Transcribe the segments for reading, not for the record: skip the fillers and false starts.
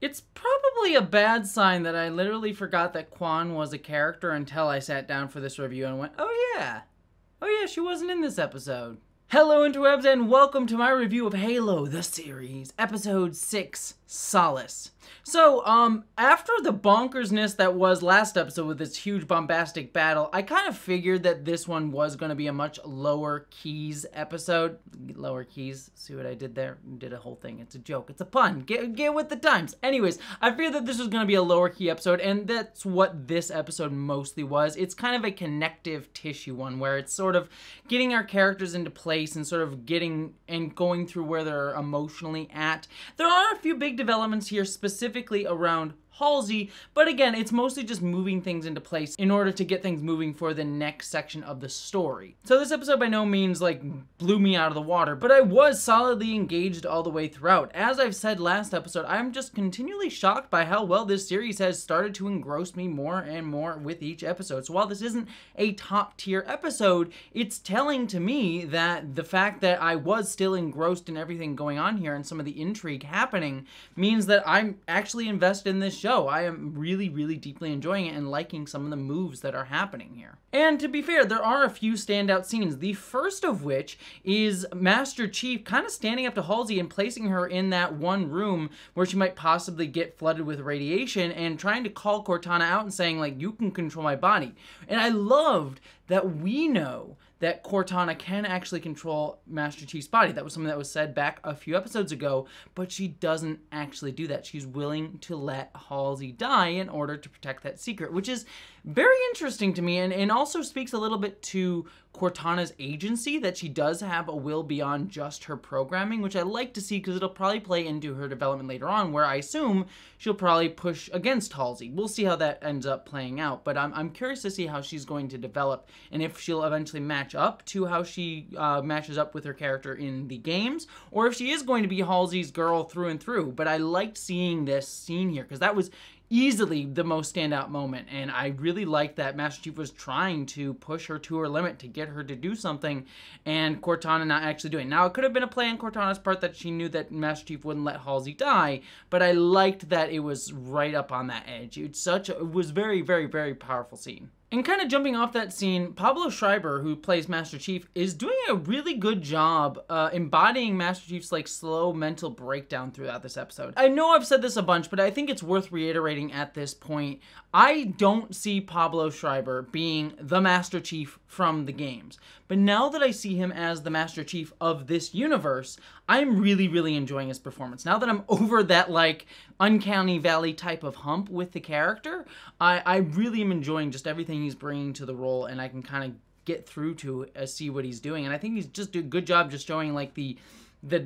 It's probably a bad sign that I literally forgot that Quan was a character until I sat down for this review and went, oh yeah, she wasn't in this episode. Hello interwebs and welcome to my review of Halo, the series, episode 6, Solace. So, after the bonkersness that was last episode with this huge bombastic battle, I kind of figured that this one was going to be a much lower keys episode. Lower keys, see what I did there? Did a whole thing. It's a joke. It's a pun. Get with the times. Anyways, I figured that this was going to be a lower key episode, and that's what this episode mostly was. It's kind of a connective tissue one, where it's sort of getting our characters into place and sort of getting and going through where they're emotionally at. There are a few big developments here, specifically around Halsey, but again, it's mostly just moving things into place in order to get things moving for the next section of the story. So this episode by no means like blew me out of the water, but I was solidly engaged all the way throughout. As I've said last episode, I'm just continually shocked by how well this series has started to engross me more and more with each episode. So while this isn't a top tier episode, it's telling to me that the fact that I was still engrossed in everything going on here and some of the intrigue happening means that I'm actually invested in this show. I am really, really deeply enjoying it and liking some of the moves that are happening here. And to be fair, there are a few standout scenes. The first of which is Master Chief kind of standing up to Halsey and placing her in that one room where she might possibly get flooded with radiation and trying to call Cortana out and saying, like, you can control my body. And I loved that we know that Cortana can actually control Master Chief's body. That was something that was said back a few episodes ago, but she doesn't actually do that. She's willing to let Halsey die in order to protect that secret, which is very interesting to me and also speaks a little bit to Cortana's agency, that she does have a will beyond just her programming, which I like to see because it'll probably play into her development later on, where I assume she'll probably push against Halsey. We'll see how that ends up playing out, but I'm curious to see how she's going to develop and if she'll eventually match up to how she matches up with her character in the games, or if she is going to be Halsey's girl through and through. But I liked seeing this scene here because that was easily the most standout moment, and I really liked that Master Chief was trying to push her to her limit to get her to do something, and Cortana not actually doing it. Now, it could have been a play on Cortana's part that she knew that Master Chief wouldn't let Halsey die, but I liked that it was right up on that edge. It was very, very, very powerful scene. And kind of jumping off that scene, Pablo Schreiber, who plays Master Chief, is doing a really good job embodying Master Chief's like slow mental breakdown throughout this episode. I know I've said this a bunch, but I think it's worth reiterating at this point. I don't see Pablo Schreiber being the Master Chief from the games. But now that I see him as the Master Chief of this universe, I'm really, really enjoying his performance. Now that I'm over that, like, uncanny valley type of hump with the character, I really am enjoying just everything he's bringing to the role, and I can kind of get through to see what he's doing. And I think he's just doing a good job just showing, like, the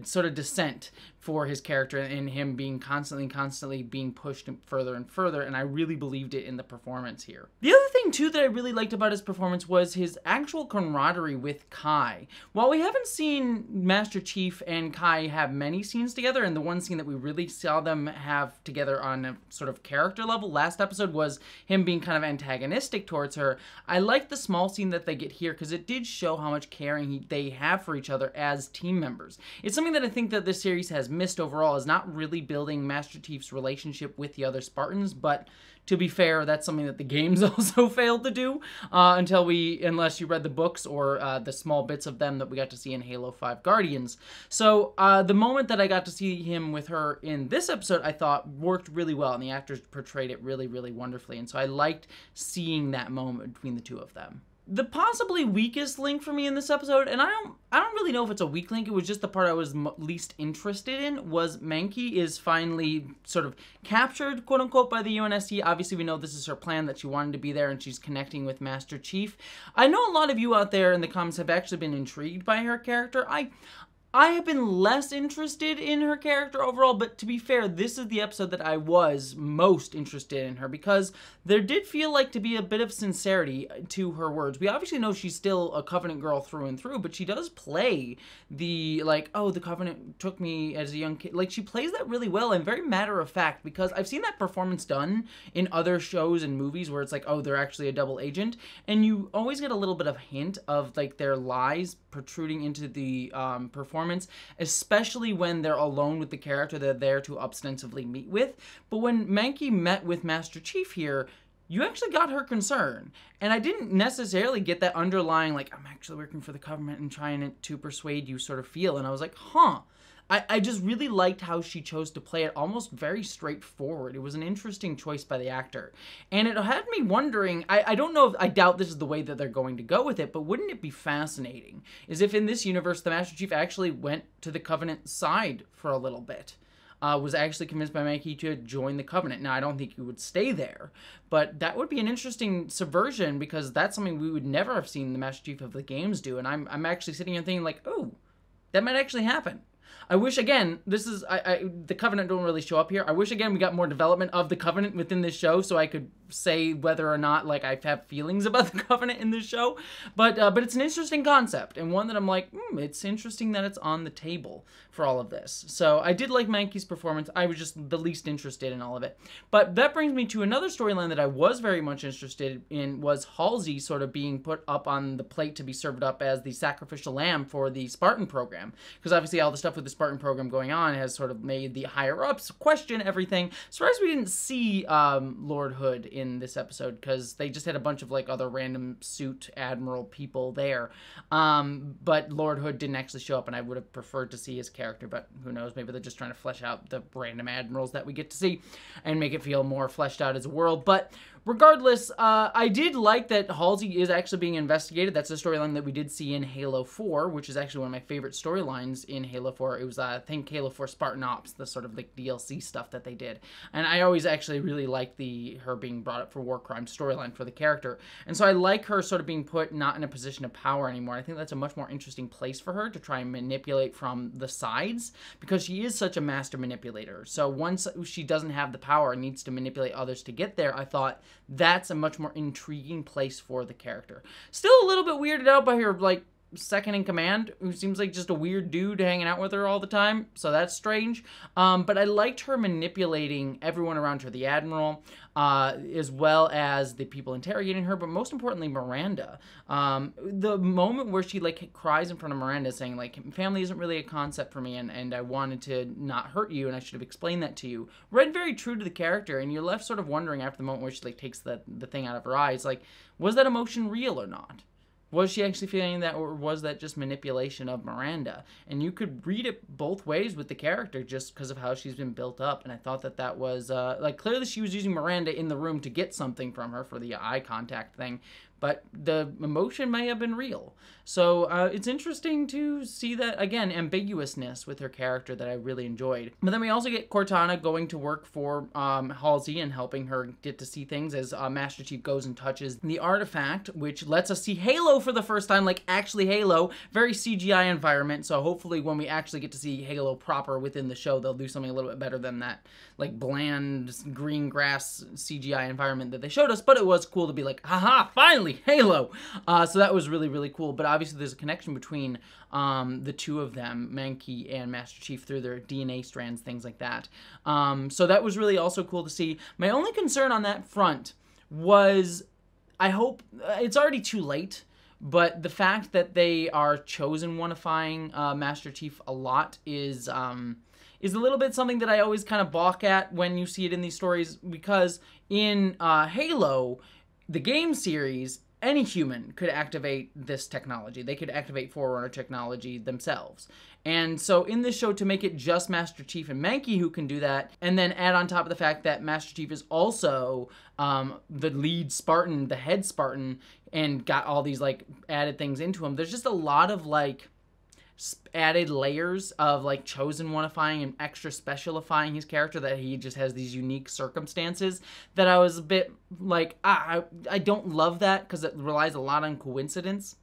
sort of descent for his character and him being constantly being pushed further and further, and I really believed it in the performance here. The other thing, too, that I really liked about his performance was his actual camaraderie with Kai. While we haven't seen Master Chief and Kai have many scenes together, and the one scene that we really saw them have together on a sort of character level last episode was him being kind of antagonistic towards her, I liked the small scene that they get here because it did show how much caring they have for each other as team members. It's something that I think that this series has missed overall, is not really building Master Chief's relationship with the other Spartans, but to be fair, that's something that the games also failed to do unless you read the books or the small bits of them that we got to see in Halo 5 Guardians. So the moment that I got to see him with her in this episode, I thought worked really well, and the actors portrayed it really, really wonderfully, and so I liked seeing that moment between the two of them. The possibly weakest link for me in this episode, and I don't really know if it's a weak link, it was just the part I was least interested in, was Mankey is finally sort of captured, quote-unquote, by the UNSC. Obviously, we know this is her plan, that she wanted to be there, and she's connecting with Master Chief. I know a lot of you out there in the comments have actually been intrigued by her character. I have been less interested in her character overall, but to be fair, this is the episode that I was most interested in her because there did feel like to be a bit of sincerity to her words. We obviously know she's still a Covenant girl through and through, but she does play the, like, oh, the Covenant took me as a young kid. Like, she plays that really well and very matter of fact, because I've seen that performance done in other shows and movies where it's like, oh, they're actually a double agent, and you always get a little bit of hint of, like, their lies protruding into the performance performance, especially when they're alone with the character they're there to ostensibly meet with. But when Mankey met with Master Chief here, you actually got her concern. And I didn't necessarily get that underlying, like, I'm actually working for the government and trying to persuade you sort of feel. And I was like, huh. I just really liked how she chose to play it almost very straightforward. It was an interesting choice by the actor. And it had me wondering, I don't know if, I doubt this is the way that they're going to go with it, but wouldn't it be fascinating is if in this universe the Master Chief actually went to the Covenant side for a little bit. Was actually convinced by Mankey to join the Covenant. Now, I don't think he would stay there, but that would be an interesting subversion because that's something we would never have seen the Master Chief of the games do. And I'm actually sitting here thinking like, oh, that might actually happen. I wish, again, the Covenant don't really show up here. I wish, again, we got more development of the Covenant within this show so I could say whether or not, like, I have feelings about the Covenant in this show. But it's an interesting concept, and one that I'm like, it's interesting that it's on the table for all of this. So I did like Mankey's performance. I was just the least interested in all of it. But that brings me to another storyline that I was very much interested in, was Halsey sort of being put up on the plate to be served up as the sacrificial lamb for the Spartan program. Because obviously all the stuff with the Spartan program going on has sort of made the higher-ups question everything. Surprised we didn't see Lord Hood in this episode, because they just had a bunch of like other random suit admiral people there. But Lord Hood didn't actually show up, and I would have preferred to see his character, but who knows, maybe they're just trying to flesh out the random admirals that we get to see and make it feel more fleshed out as a world. But regardless, I did like that Halsey is actually being investigated. That's a storyline that we did see in Halo 4, which is actually one of my favorite storylines in Halo 4. It was, I think, Halo 4 Spartan Ops, the sort of like DLC stuff that they did. And I always actually really liked her being brought up for war crime storyline for the character. And so I like her sort of being put not in a position of power anymore. I think that's a much more interesting place for her to try and manipulate from the sides, because she is such a master manipulator. So once she doesn't have the power and needs to manipulate others to get there, I thought that's a much more intriguing place for the character. Still a little bit weirded out by her, like, second in command, who seems like just a weird dude hanging out with her all the time, so that's strange. But I liked her manipulating everyone around her, the Admiral, as well as the people interrogating her, but most importantly, Miranda. The moment where she, like, cries in front of Miranda saying, like, family isn't really a concept for me, and I wanted to not hurt you, and I should have explained that to you, read very true to the character, and you're left sort of wondering after the moment where she, like, takes the thing out of her eyes, like, was that emotion real or not? Was she actually feeling that, or was that just manipulation of Miranda? And you could read it both ways with the character just because of how she's been built up. And I thought that was, like, clearly she was using Miranda in the room to get something from her for the eye contact thing. But the emotion may have been real. So it's interesting to see that, again, ambiguousness with her character that I really enjoyed. But then we also get Cortana going to work for Halsey and helping her get to see things as Master Chief goes and touches the artifact, which lets us see Halo for the first time, like actually Halo. Very CGI environment, so hopefully when we actually get to see Halo proper within the show, they'll do something a little bit better than that, like, bland green grass CGI environment that they showed us. But it was cool to be like, haha, finally, Halo! So that was really, really cool. But obviously there's a connection between the two of them, Mankey and Master Chief, through their DNA strands, things like that. So that was really also cool to see. My only concern on that front was, I hope, it's already too late, but the fact that they are chosen one-ifying Master Chief a lot is a little bit something that I always kind of balk at when you see it in these stories, because in Halo, the game series, any human could activate this technology. They could activate Forerunner technology themselves. And so in this show, to make it just Master Chief and Mankey who can do that, and then add on top of the fact that Master Chief is also the lead Spartan, the head Spartan, and got all these, like, added things into him, there's just a lot of, like, added layers of, like, chosen one-ifying and extra specialifying his character, that he just has these unique circumstances that I was a bit like, I don't love that, because it relies a lot on coincidence.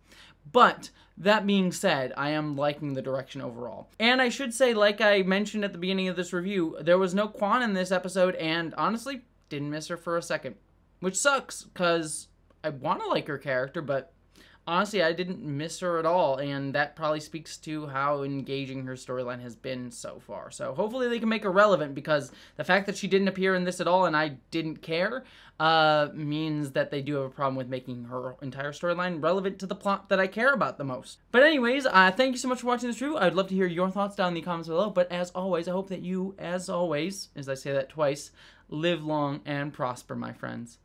But that being said, I am liking the direction overall. And I should say, like I mentioned at the beginning of this review, there was no Quan in this episode, and honestly, didn't miss her for a second. Which sucks, because I want to like her character, but honestly, I didn't miss her at all, and that probably speaks to how engaging her storyline has been so far. So hopefully they can make her relevant, because the fact that she didn't appear in this at all and I didn't care means that they do have a problem with making her entire storyline relevant to the plot that I care about the most. But anyways, thank you so much for watching this review. I'd love to hear your thoughts down in the comments below, but as always, I hope that you, as always, as I say that twice, live long and prosper, my friends.